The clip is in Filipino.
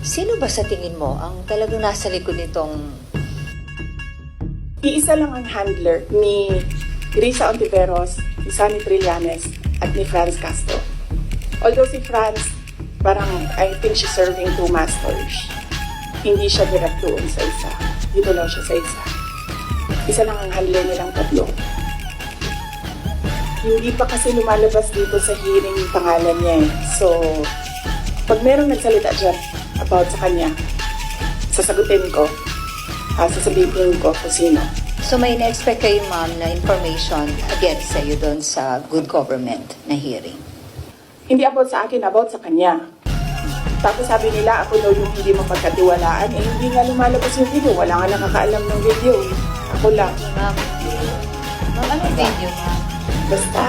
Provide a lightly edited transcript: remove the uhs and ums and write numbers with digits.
Sino ba sa tingin mo ang talagang nasa likod nitong... Iisa lang ang handler ni Risa Ontiveros, ni Sunny Trillanes, at ni Franz Castro. Although si Franz, parang I think she's serving two masters. Hindi siya direct doon sa isa. Dito lang siya sa isa. Isa lang ang handler nilang tatlo. Hindi pa kasi lumalabas dito sa hearing yung pangalan niya eh. So, pag merong nagsalita dyan about sa kanya, sasagutin ko, sasabihin ko kung sino. So may na-expect kayo, ma'am, na information against sa'yo doon sa good government na hearing? Hindi about sa akin, about sa kanya. Tapos sabi nila, ako daw yung hindi mapagkatiwalaan. Eh, hindi nga lumalabas yung video. Wala nga nakakaalam ng video. Ako lang. Ma'am, ano video, ma'am? Basta.